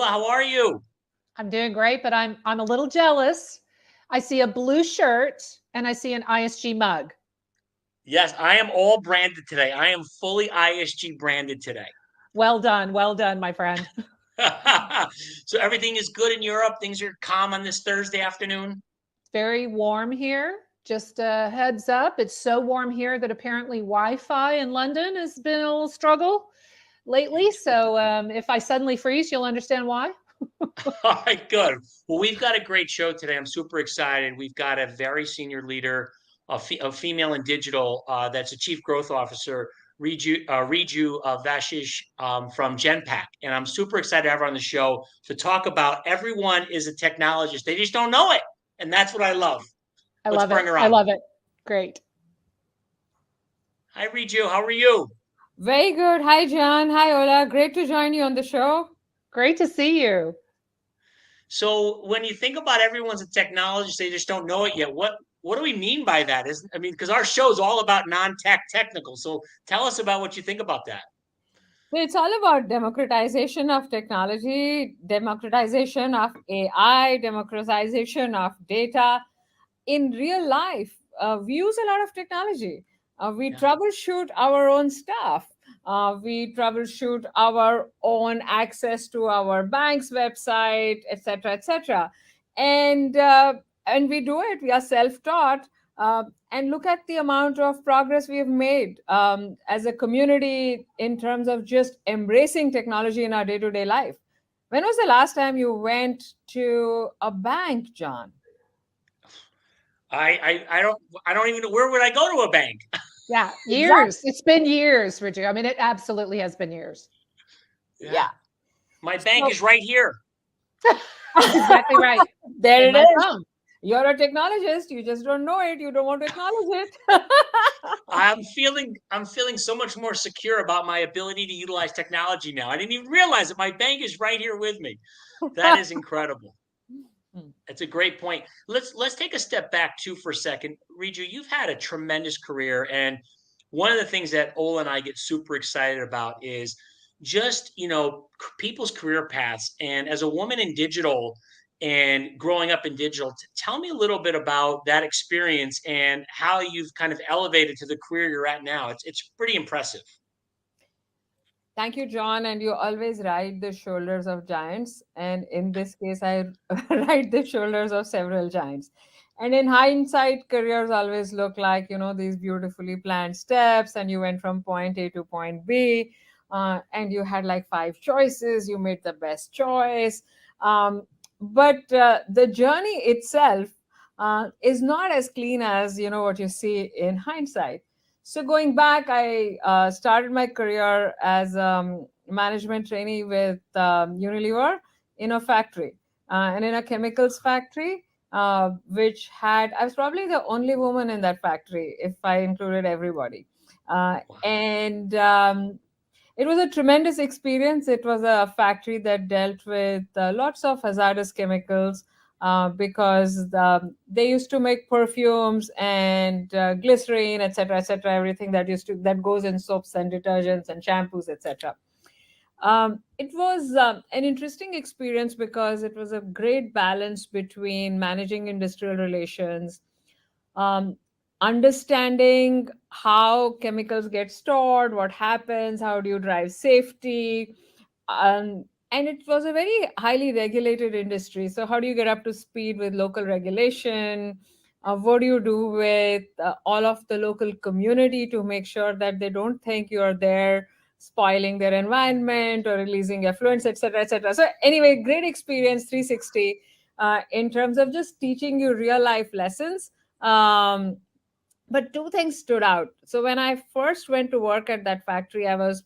Ola, how are you? I'm doing great, but I'm a little jealous. I see a blue shirt and I see an ISG mug. Yes, I am all branded today. I am fully ISG branded today. Well done, my friend. So everything is good in Europe. Things are calm on this Thursday afternoon. Very warm here. Just a heads up, it's so warm here that apparently Wi-Fi in London has been a little struggle lately. So if I suddenly freeze, you'll understand why. All right, good. Well, we've got a great show today. I'm super excited. We've got a very senior leader, a female in digital, that's a chief growth officer, Riju Vashisht from Genpact. And I'm super excited to have her on the show to talk about everyone is a technologist. They just don't know it. And that's what I love. Let's bring her on. I love it. Great. Hi, Riju. How are you? Very good. Hi, John. Hi, Ola. Great to join you on the show. Great to see you. So when you think about everyone's a technologist, they just don't know it yet. What do we mean by that? Because our show is all about non-tech technical. So tell us about what you think about that. So it's all about democratization of technology, democratization of AI, democratization of data. In real life, we use a lot of technology. We troubleshoot our own stuff. We troubleshoot our own access to our bank's website, etc., etc. And we do it. We are self-taught. And look at the amount of progress we have made as a community in terms of just embracing technology in our day-to-day life. When was the last time you went to a bank, John? I don't even know, where would I go to a bank? Yeah, years. Exactly. It's been years, Riju. I mean, it absolutely has been years. Yeah. My bank is right here. Exactly right. There it is. You're a technologist. You just don't know it. You don't want to acknowledge it. I'm feeling so much more secure about my ability to utilize technology now. I didn't even realize that my bank is right here with me. That is incredible. That's a great point. Let's take a step back too for a second. Riju, you've had a tremendous career, and one of the things that Ola and I get super excited about is just people's career paths. And as a woman in digital and growing up in digital, tell me a little bit about that experience and how you've kind of elevated to the career you're at now. It's pretty impressive. Thank you, John. And you always ride the shoulders of giants. And in this case, I ride the shoulders of several giants. And in hindsight, careers always look like, these beautifully planned steps. And you went from point A to point B. And you had like 5 choices. You made the best choice. But the journey itself is not as clean as, what you see in hindsight. So going back, I started my career as a management trainee with Unilever in a factory and in a chemicals factory, which I was probably the only woman in that factory, if I included everybody. And it was a tremendous experience. It was a factory that dealt with lots of hazardous chemicals, because they used to make perfumes and glycerine, etc., everything that goes in soaps and detergents and shampoos, etc. It was an interesting experience because it was a great balance between managing industrial relations, understanding how chemicals get stored, what happens, how do you drive safety, and it was a very highly regulated industry. So how do you get up to speed with local regulation? What do you do with all of the local community to make sure that they don't think you're there spoiling their environment or releasing effluents, etc., etc. So anyway, great experience, 360, in terms of just teaching you real life lessons. But 2 things stood out. So when I first went to work at that factory, I was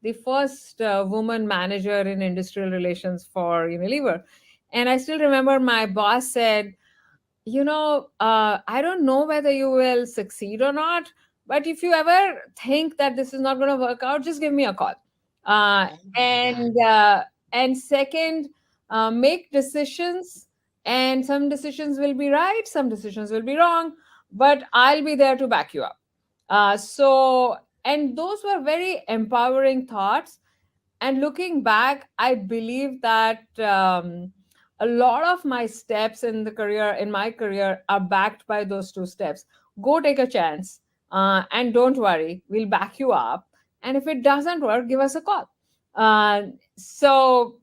the first woman manager in industrial relations for Unilever. And I still remember my boss said, I don't know whether you will succeed or not, but if you ever think that this is not going to work out, just give me a call. And second, make decisions, and some decisions will be right, some decisions will be wrong, but I'll be there to back you up. And those were very empowering thoughts. And looking back, I believe that a lot of my steps in my career are backed by those two steps. Go take a chance, and don't worry, we'll back you up. And if it doesn't work, give us a call. So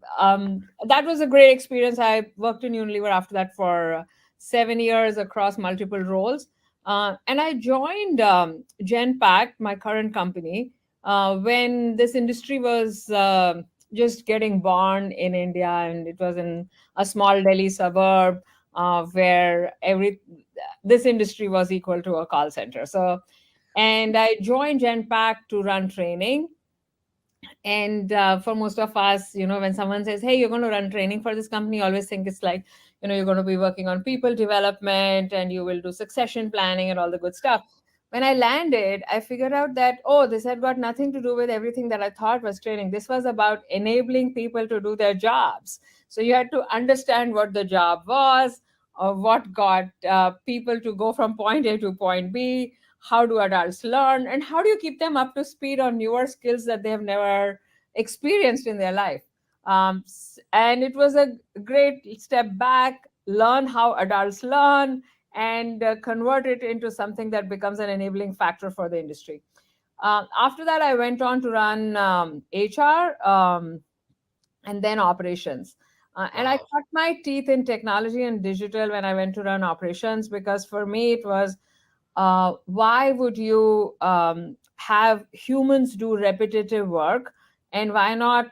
that was a great experience. I worked in Unilever after that for 7 years across multiple roles. And I joined Genpact, my current company, when this industry was just getting born in India, and it was in a small Delhi suburb where this industry was equal to a call center. And I joined Genpact to run training. And for most of us, when someone says, hey, you're going to run training for this company, you always think it's like, you're going to be working on people development and you will do succession planning and all the good stuff. When I landed, I figured out that, oh, this had got nothing to do with everything that I thought was training. This was about enabling people to do their jobs. So you had to understand what the job was, or what got people to go from point A to point B. How do adults learn, and how do you keep them up to speed on newer skills that they have never experienced in their life? And it was a great step back, learn how adults learn, and convert it into something that becomes an enabling factor for the industry. After that, I went on to run HR, and then operations. And I cut my teeth in technology and digital when I went to run operations, because for me it was, why would you have humans do repetitive work, and why not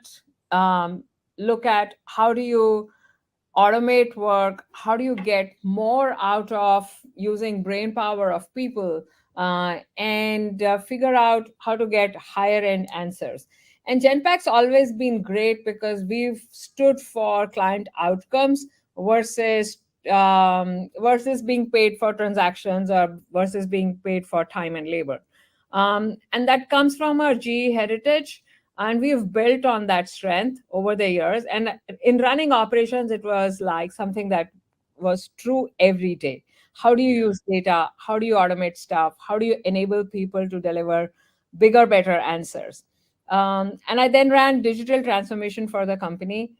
look at how do you automate work, how do you get more out of using brain power of people, and figure out how to get higher end answers. And Genpact's always been great because we've stood for client outcomes versus being paid for transactions, or versus being paid for time and labor. And that comes from our GE heritage, and we've built on that strength over the years. And in running operations, it was like something that was true every day. How do you use data? How do you automate stuff? How do you enable people to deliver bigger, better answers? And I then ran digital transformation for the company,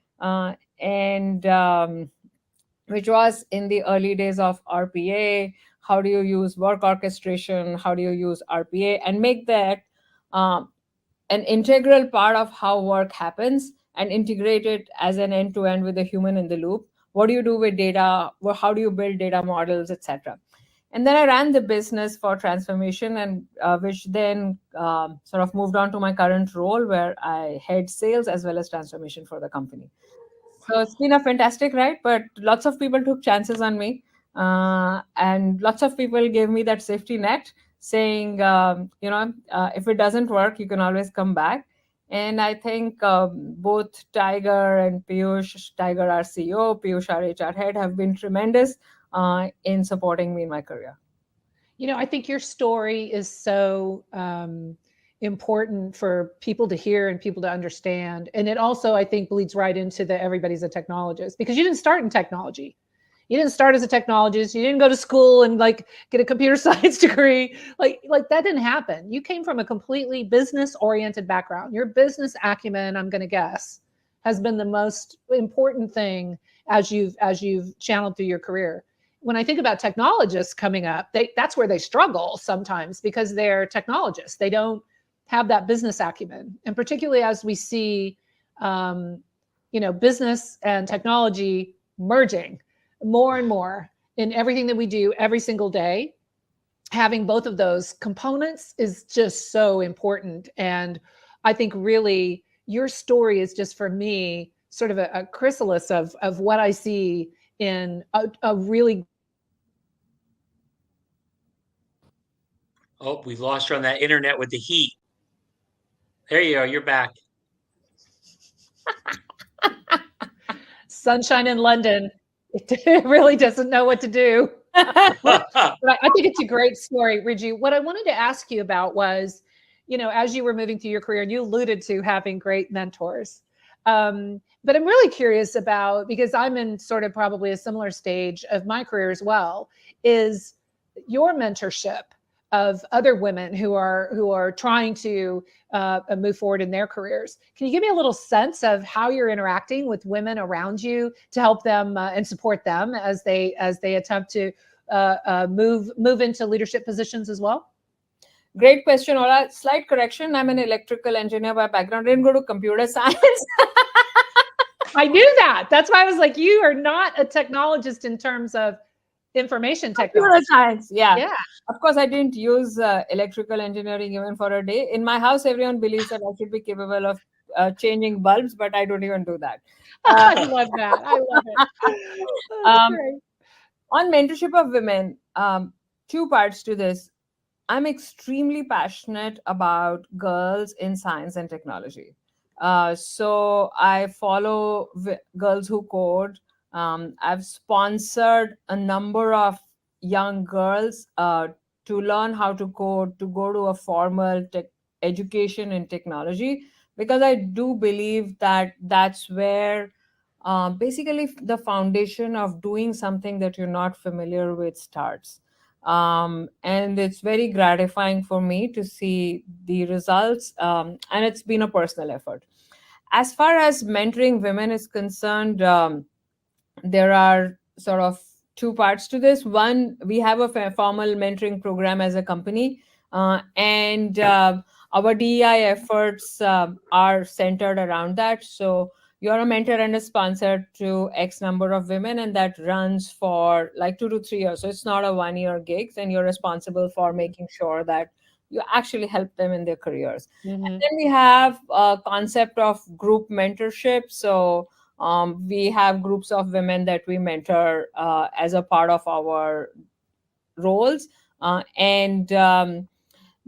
which was in the early days of RPA. How do you use work orchestration? How do you use RPA and make that an integral part of how work happens, and integrate it as an end-to-end with a human in the loop? What do you do with data? How do you build data models, etc.? And then I ran the business for transformation, and which then sort of moved on to my current role, where I head sales as well as transformation for the company. So it's been a fantastic ride, but lots of people took chances on me, and lots of people gave me that safety net, saying, if it doesn't work, you can always come back. And I think both Tiger and Piyush, Tiger our CEO, Piyush our HR head, have been tremendous in supporting me in my career. I think your story is so important for people to hear and people to understand. And it also, I think, bleeds right into the everybody's a technologist, because you didn't start in technology. You didn't start as a technologist. You didn't go to school and get a computer science degree. Like that didn't happen. You came from a completely business oriented background. Your business acumen, I'm going to guess, has been the most important thing as you've channeled through your career. When I think about technologists coming up, that's where they struggle sometimes, because they're technologists. They don't have that business acumen. And particularly as we see, business and technology merging more and more in everything that we do every single day, having both of those components is just so important. And I think really your story is just, for me, sort of a chrysalis of what I see in a really. Oh, we lost her on that internet with the heat. There you are. You're back. Sunshine in London. It really doesn't know what to do. But I think it's a great story, Riju. What I wanted to ask you about was, as you were moving through your career, and you alluded to having great mentors. But I'm really curious about, because I'm in sort of probably a similar stage of my career as well, is your mentorship other women who are trying to move forward in their careers. Can you give me a little sense of how you're interacting with women around you to help them and support them as they attempt to move into leadership positions as well? Great question, Ola. Slight correction. I'm an electrical engineer by background. I didn't go to computer science. I knew that. That's why I was like, you are not a technologist in terms of information technology. Computer science, yeah. Yeah. Of course, I didn't use electrical engineering even for a day. In my house, everyone believes that I should be capable of changing bulbs, but I don't even do that. I love that. I love it. That's great. On mentorship of women, two parts to this. I'm extremely passionate about girls in science and technology. So I follow girls who code. I've sponsored a number of young girls to learn how to code, to go to a formal education in technology, because I do believe that that's where basically the foundation of doing something that you're not familiar with starts. And it's very gratifying for me to see the results, and it's been a personal effort. As far as mentoring women is concerned, there are sort of two parts to this. One, we have a formal mentoring program as a company, and our DEI efforts are centered around that. So you're a mentor and a sponsor to X number of women, and that runs for like 2 to 3 years. So it's not a 1-year gig, and you're responsible for making sure that you actually help them in their careers. Mm-hmm. And then we have a concept of group mentorship. So we have groups of women that we mentor as a part of our roles. And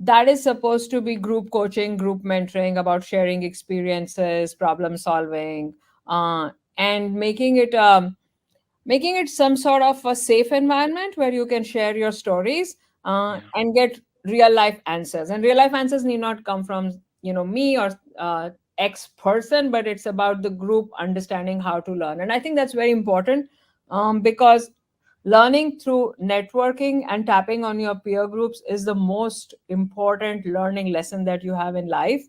that is supposed to be group coaching, group mentoring about sharing experiences, problem solving, and making it some sort of a safe environment where you can share your stories and get real life answers. And real life answers need not come from me or X person, but it's about the group understanding how to learn. And I think that's very important, because learning through networking and tapping on your peer groups is the most important learning lesson that you have in life.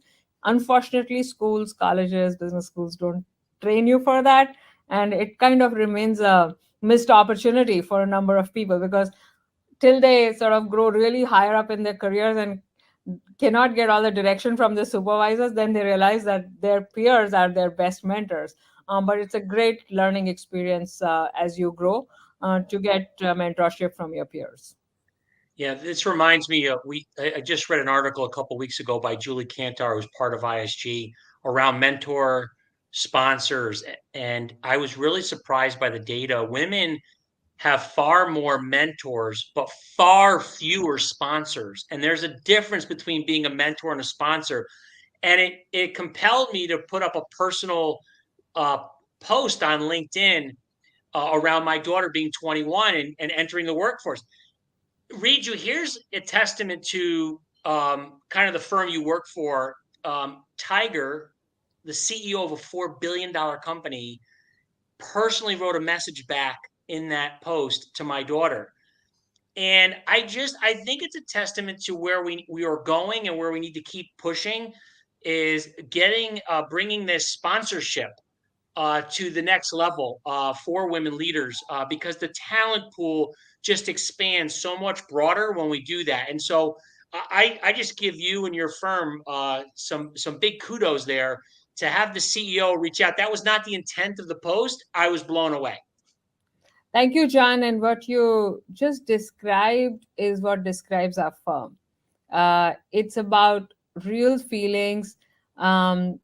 Unfortunately, schools, colleges, business schools don't train you for that. And it kind of remains a missed opportunity for a number of people, because till they sort of grow really higher up in their careers and cannot get all the direction from the supervisors, then they realize that their peers are their best mentors. But it's a great learning experience as you grow to get mentorship from your peers. Yeah, this reminds me of I just read an article a couple weeks ago by Julie Cantor, who's part of ISG, around mentor sponsors, and I was really surprised by the data. Women have far more mentors, but far fewer sponsors. And there's a difference between being a mentor and a sponsor. And it compelled me to put up a personal post on LinkedIn around my daughter being 21 and entering the workforce. Riju, here's a testament to kind of the firm you work for. Tiger, the CEO of a $4 billion company, personally wrote a message back in that post to my daughter. And I think it's a testament to where we are going and where we need to keep pushing, is bringing this sponsorship to the next level for women leaders, because the talent pool just expands so much broader when we do that. And so I just give you and your firm some big kudos there to have the CEO reach out. That was not the intent of the post. I was blown away. Thank you, John. And what you just described is what describes our firm. It's about real feelings and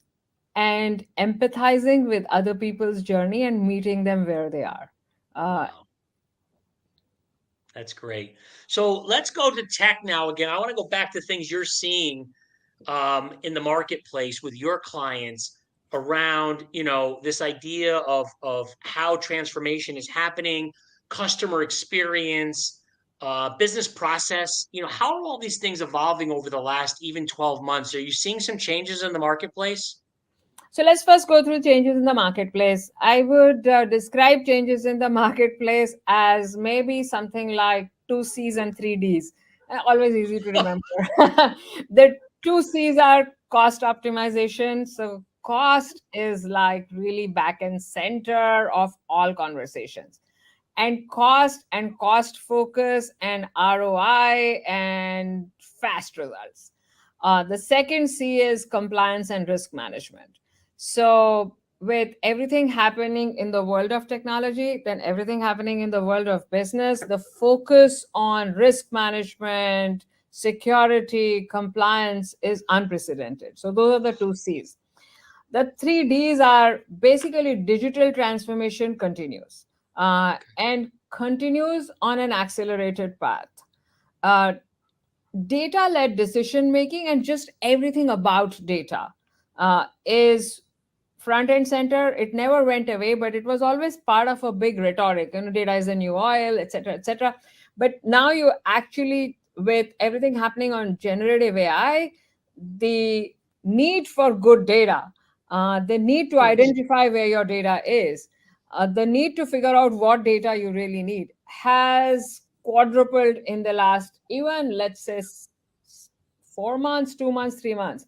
empathizing with other people's journey and meeting them where they are. Wow. That's great. So let's go to tech now again. I want to go back to things you're seeing in the marketplace with your clients around, this idea of how transformation is happening, customer experience, business process. How are all these things evolving over the last even 12 months? Are you seeing some changes in the marketplace? So let's first go through changes in the marketplace. I would describe changes in the marketplace as maybe something like 2 C's and 3 D's. Always easy to remember. The two C's are cost optimization. So cost is like really back and center of all conversations. And cost focus and ROI and fast results. The second C is compliance and risk management. So with everything happening in the world of technology, then everything happening in the world of business, the focus on risk management, security, compliance is unprecedented. So those are the two C's. The three Ds are basically digital transformation continues and continues on an accelerated path. Uh, Data-led decision making and just everything about data is front and center. It never went away, but it was always part of a big rhetoric. Data is the new oil, etc., etc. But now you actually, with everything happening on generative AI, the need for good data, the need to identify where your data is, the need to figure out what data you really need has quadrupled in the last, even let's say 4 months, 2 months, 3 months.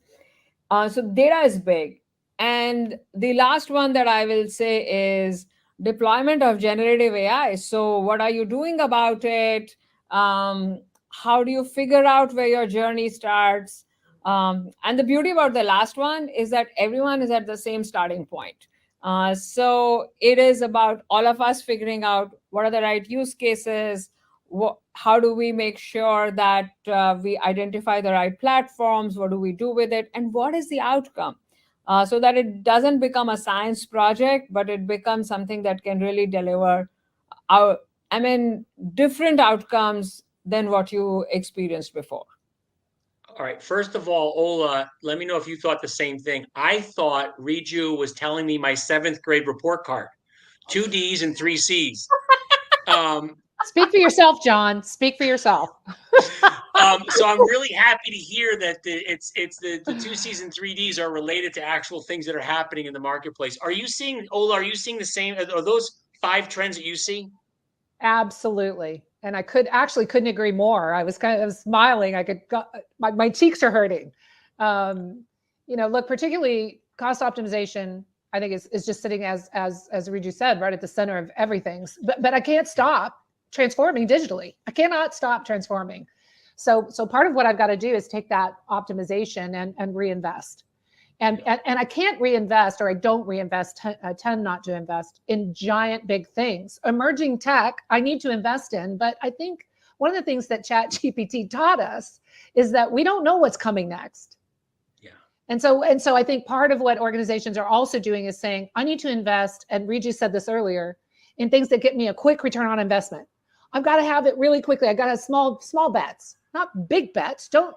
So data is big. And the last one that I will say is deployment of generative AI. So what are you doing about it? How do you figure out where your journey starts? And the beauty about the last one is that everyone is at the same starting point. So it is about all of us figuring out what are the right use cases, how do we make sure that we identify the right platforms, what do we do with it, and what is the outcome, so that it doesn't become a science project, but it becomes something that can really deliver different outcomes than what you experienced before. All right. First of all, Ola, let me know if you thought the same thing. I thought Riju was telling me my 7th grade report card, 2 Ds and 3 Cs. Speak for yourself, John. Speak for yourself. So I'm really happy to hear that the 2 Cs and 3 Ds are related to actual things that are happening in the marketplace. Are you seeing, Ola, are you seeing the same? Are those 5 trends that you see? Absolutely. And I couldn't agree more. I was smiling. My cheeks are hurting. Look, particularly cost optimization, I think is just sitting as Riju said, right at the center of everything. But I can't stop transforming digitally. I cannot stop transforming. So part of what I've got to do is take that optimization and reinvest. And I can't reinvest, or I don't reinvest, I tend not to invest in giant big things. Emerging tech, I need to invest in, but I think one of the things that ChatGPT taught us is that we don't know what's coming next. Yeah. And so I think part of what organizations are also doing is saying, I need to invest, and Riju said this earlier, in things that get me a quick return on investment. I've got to have it really quickly. I got to have small bets, not big bets. Don't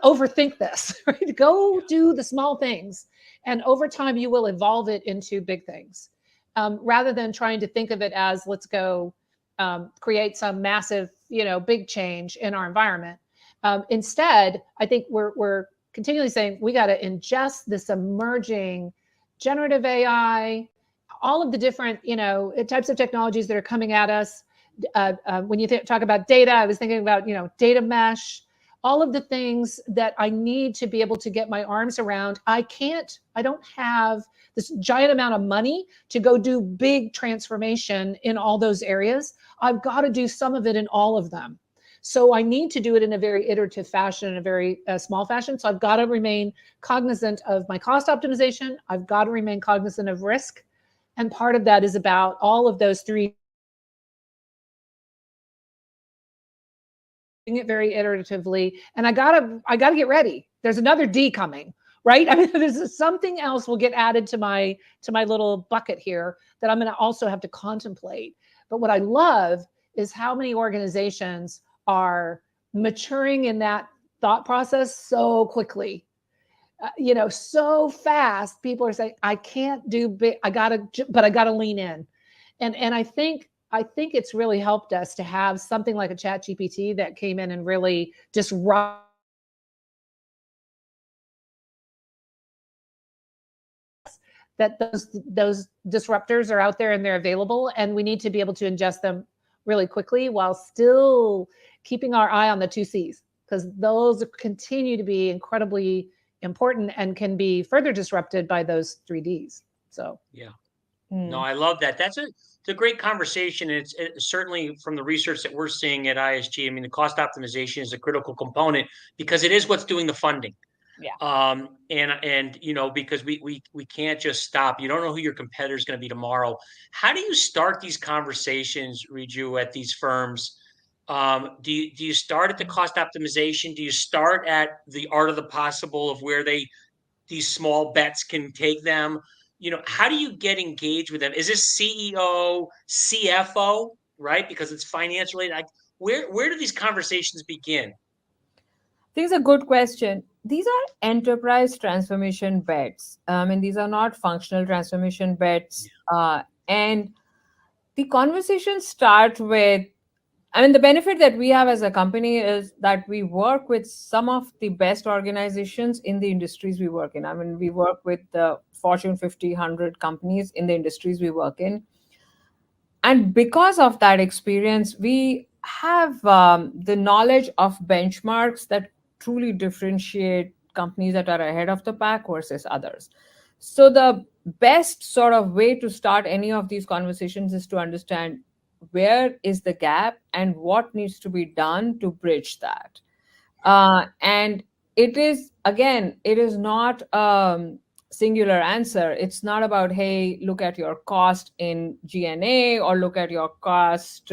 overthink this, right? Go do the small things. And over time, you will evolve it into big things, rather than trying to think of it as, let's go create some massive, big change in our environment. Instead, I think we're continually saying we got to ingest this emerging generative AI, all of the different, types of technologies that are coming at us. When you talk about data, I was thinking about, data mesh, all of the things that I need to be able to get my arms around. I don't have this giant amount of money to go do big transformation in all those areas. I've got to do some of it in all of them. So I need to do it in a very iterative fashion, in a very small fashion. So I've got to remain cognizant of my cost optimization. I've got to remain cognizant of risk. And part of that is about all of those three, it very iteratively. And I gotta get ready. There's another D coming, right? I mean, there's something else will get added to my little bucket here that I'm going to also have to contemplate. But what I love is how many organizations are maturing in that thought process so quickly. So fast. People are saying, I can't do big, but I gotta lean in. And I think it's really helped us to have something like a ChatGPT that came in and really disrupt that those disruptors are out there and they're available, and we need to be able to ingest them really quickly while still keeping our eye on the 2Cs, because those continue to be incredibly important and can be further disrupted by those 3Ds. So yeah. No, I love that. It's a great conversation. It's certainly from the research that we're seeing at ISG. I mean, the cost optimization is a critical component because it is what's doing the funding. Yeah. And because we can't just stop. You don't know who your competitor is going to be tomorrow. How do you start these conversations, Riju, at these firms? Do you start at the cost optimization? Do you start at the art of the possible of where these small bets can take them? How do you get engaged with them? Is this CEO, CFO, right? Because it's finance related. Like, where do these conversations begin? I think it's a good question. These are enterprise transformation bets. And these are not functional transformation bets. And the conversations start with, the benefit that we have as a company is that we work with some of the best organizations in the industries we work in. We work with the Fortune 50, 100 companies in the industries we work in. And because of that experience, we have the knowledge of benchmarks that truly differentiate companies that are ahead of the pack versus others. So the best sort of way to start any of these conversations is to understand where is the gap and what needs to be done to bridge that. And it is not singular answer. It's not about, hey, look at your cost in G&A or look at your cost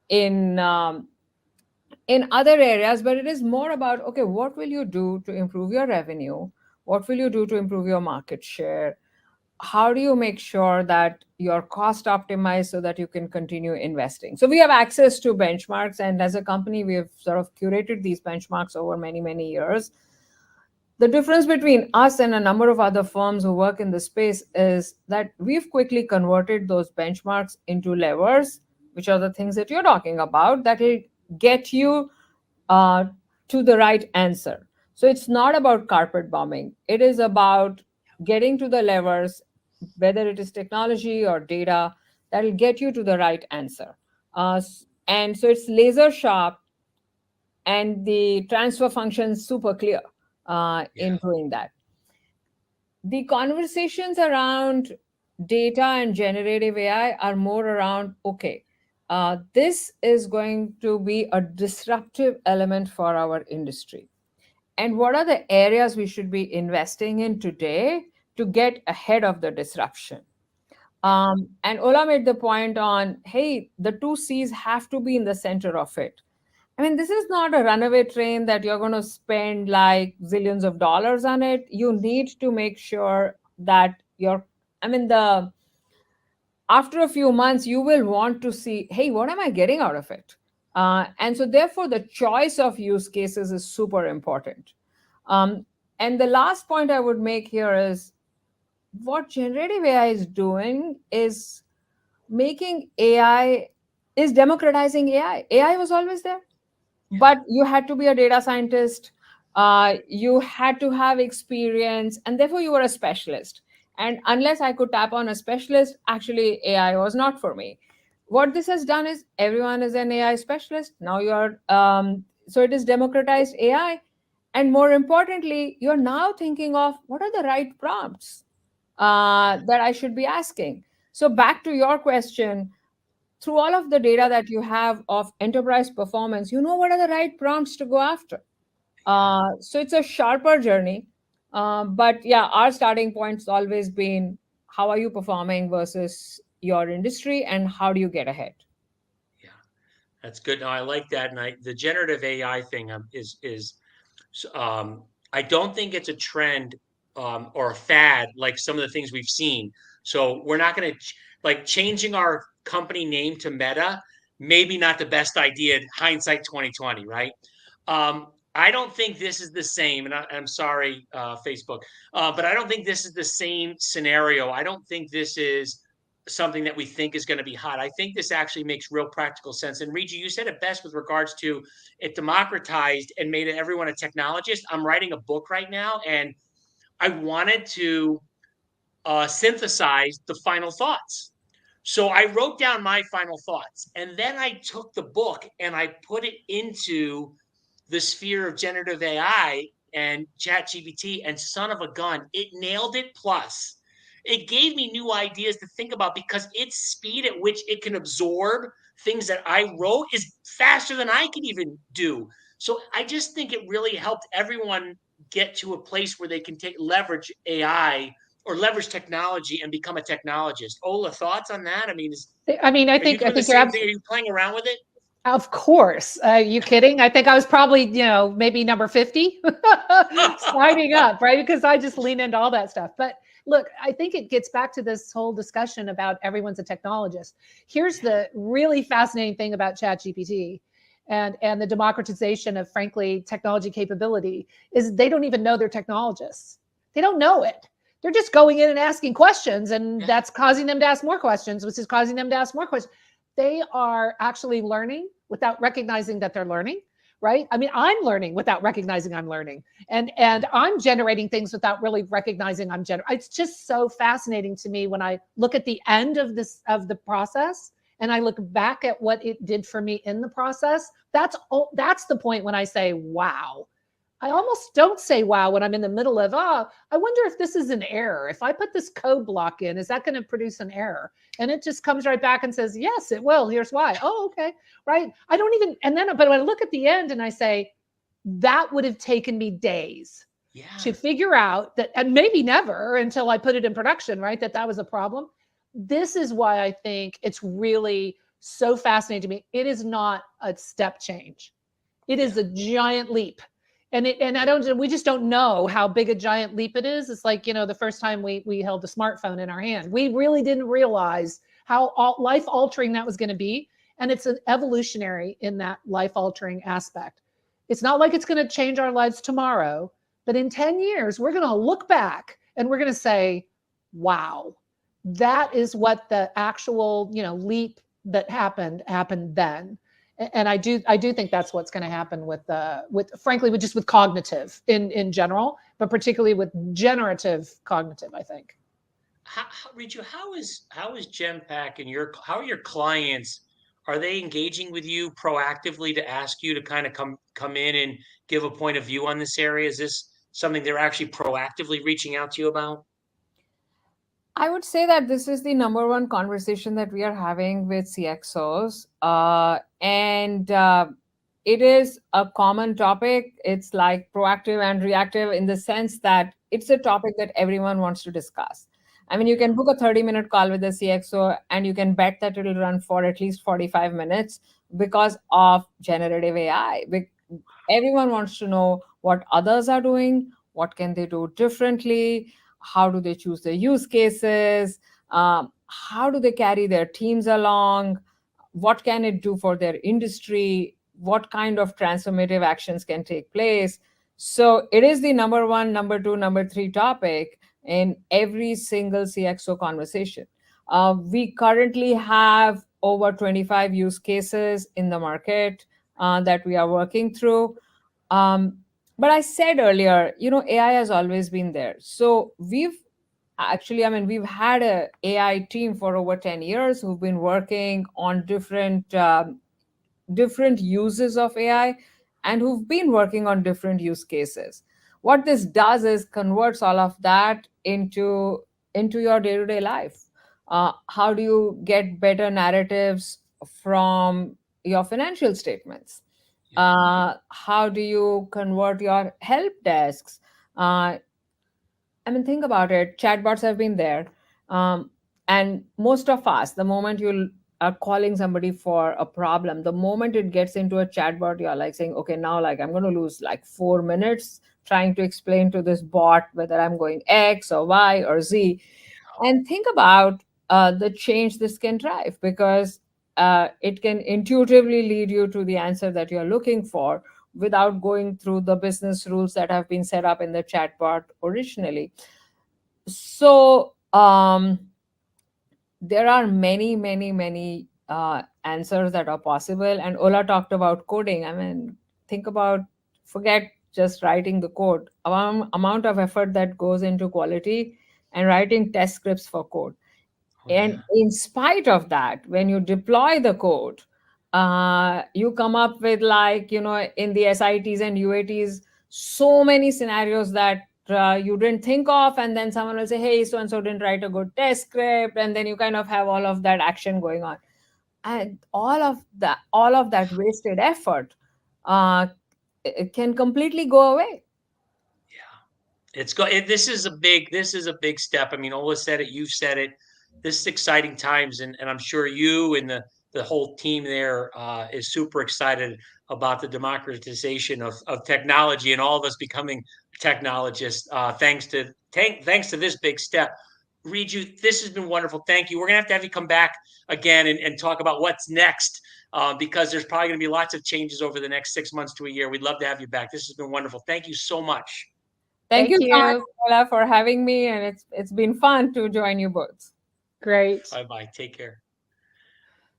in other areas, but it is more about, okay, what will you do to improve your revenue? What will you do to improve your market share? How do you make sure that your cost optimized so that you can continue investing? So we have access to benchmarks, and as a company, we have sort of curated these benchmarks over many, many years. The difference between us and a number of other firms who work in the space is that we've quickly converted those benchmarks into levers, which are the things that you're talking about, that will get you to the right answer. So it's not about carpet bombing. It is about getting to the levers, whether it is technology or data, that will get you to the right answer. And so it's laser sharp, and the transfer function is super clear in doing that. The conversations around data and generative AI are more around, okay, this is going to be a disruptive element for our industry. And what are the areas we should be investing in today to get ahead of the disruption? And Ola made the point on, hey, the 2Cs have to be in the center of it. This is not a runaway train that you're going to spend like zillions of dollars on it. You need to make sure that after a few months, you will want to see, hey, what am I getting out of it? And so therefore, the choice of use cases is super important. And the last point I would make here is what generative AI is doing is democratizing AI. AI was always there, but you had to be a data scientist. You had to have experience, and therefore you were a specialist. And unless I could tap on a specialist, actually AI was not for me. What this has done is everyone is an AI specialist. Now so it is democratized AI. And more importantly, you're now thinking of what are the right prompts that I should be asking. So back to your question, through all of the data that you have of enterprise performance, you know what are the right prompts to go after. So it's a sharper journey. But yeah, our starting point's always been how are you performing versus your industry and how do you get ahead? Yeah, that's good. No, I like that. And the generative AI thing I don't think it's a trend or a fad like some of the things we've seen. So we're not going to like changing our company name to Meta. Maybe not the best idea. Hindsight 2020, right? I don't think this is the same. And I'm sorry, Facebook, but I don't think this is the same scenario. I don't think this is something that we think is going to be hot. I think this actually makes real practical sense. And Riju, you said it best with regards to it democratized and made everyone a technologist. I'm writing a book right now, and I wanted to synthesize the final thoughts. So I wrote down my final thoughts, and then I took the book and I put it into the sphere of generative AI and ChatGPT, and son of a gun, it nailed it. Plus, it gave me new ideas to think about because its speed at which it can absorb things that I wrote is faster than I can even do. So I just think it really helped everyone get to a place where they can leverage AI or leverage technology and become a technologist. Ola, thoughts on that? I mean, I mean, are you doing the you're same thing? Are you playing around with it? Of course. You kidding? I think I was probably, maybe number 50 signing up, right? Because I just lean into all that stuff. But look, I think it gets back to this whole discussion about everyone's a technologist. Here's the really fascinating thing about ChatGPT and the democratization of, frankly, technology capability is they don't even know they're technologists. They don't know it. They're just going in and asking questions, and that's causing them to ask more questions, which is causing them to ask more questions. They are actually learning without recognizing that they're learning, right? I mean, I'm learning without recognizing I'm learning, and I'm generating things without really recognizing I'm generating. It's just so fascinating to me when I look at the end of the process and I look back at what it did for me in the process. That's the point when I say, wow. I almost don't say wow when I'm in the middle of, I wonder if this is an error. If I put this code block in, is that going to produce an error? And it just comes right back and says, yes, it will. Here's why. Oh, okay. Right. I don't even, but when I look at the end and I say, that would have taken me days to figure out that, and maybe never until I put it in production, right? That was a problem. This is why I think it's really so fascinating to me. It is not a step change. It is a giant leap. We just don't know how big a giant leap it is. It's like, the first time we held a smartphone in our hand, we really didn't realize how life altering that was going to be. And it's an evolutionary in that life altering aspect. It's not like it's going to change our lives tomorrow, but in 10 years, we're going to look back and we're going to say, wow, that is what the actual, leap that happened then. And I do think that's what's going to happen with frankly, with cognitive in general, but particularly with generative cognitive, I think. Riju, how is Genpact and how are your clients? Are they engaging with you proactively to ask you to kind of come in and give a point of view on this area? Is this something they're actually proactively reaching out to you about? I would say that this is the number one conversation that we are having with CXOs. And it is a common topic. It's like proactive and reactive in the sense that it's a topic that everyone wants to discuss. I mean, you can book a 30-minute call with the CXO and you can bet that it'll run for at least 45 minutes because of generative AI. Everyone wants to know what others are doing, what can they do differently, how do they choose their use cases, how do they carry their teams along, what can it do for their industry, what kind of transformative actions can take place. So it is the number one, number two, number three topic in every single CXO conversation. We currently have over 25 use cases in the market that we are working through. But I said earlier, AI has always been there. So we've had a AI team for over 10 years who've been working on different uses of AI and who've been working on different use cases. What this does is converts all of that into your day-to-day life. How do you get better narratives from your financial statements? How do you convert your help desks? Think about it. Chatbots have been there. And most of us, the moment you are calling somebody for a problem, the moment it gets into a chatbot, you're like saying, okay, now I'm going to lose 4 minutes trying to explain to this bot whether I'm going X or Y or Z. And think about the change this can drive, because it can intuitively lead you to the answer that you're looking for without going through the business rules that have been set up in the chatbot originally. So there are many, many, many answers that are possible. And Ola talked about coding. Forget just writing the code. Amount of effort that goes into quality and writing test scripts for code. And in spite of that, when you deploy the code, you come up with, like, in the SITs and UATs, so many scenarios that you didn't think of, and then someone will say, hey, so and so didn't write a good test script, and then you kind of have all of that action going on, and all of that wasted effort it can completely go away. This is a big step. I mean, Ola said it, you've said it. This is exciting times, and I'm sure you and the whole team there is super excited about the democratization of technology and all of us becoming technologists thanks to this big step. Riju, this has been wonderful. Thank you. We're gonna have you come back again and talk about what's next because there's probably gonna be lots of changes over the next 6 months to a year. We'd love to have you back. This has been wonderful. Thank you so much. Thank you, John and Ola, for having me, and it's been fun to join you both. Great. Bye-bye. Take care.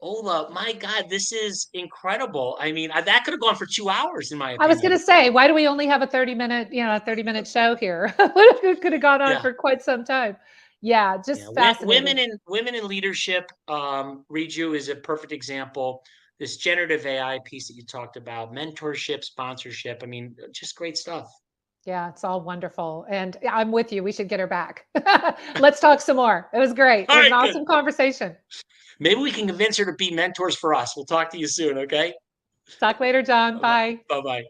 Ola, my God, this is incredible. I mean, that could have gone for 2 hours, in my opinion. I was going to say, why do we only have a 30-minute show here? It could have gone on for quite some time. Yeah, just fascinating. Women in leadership. Riju is a perfect example. This generative AI piece that you talked about, mentorship, sponsorship. I mean, just great stuff. Yeah, it's all wonderful. And I'm with you. We should get her back. Let's talk some more. It was great. It was an awesome conversation. Maybe we can convince her to be mentors for us. We'll talk to you soon, okay? Talk later, John. Bye. Bye-bye.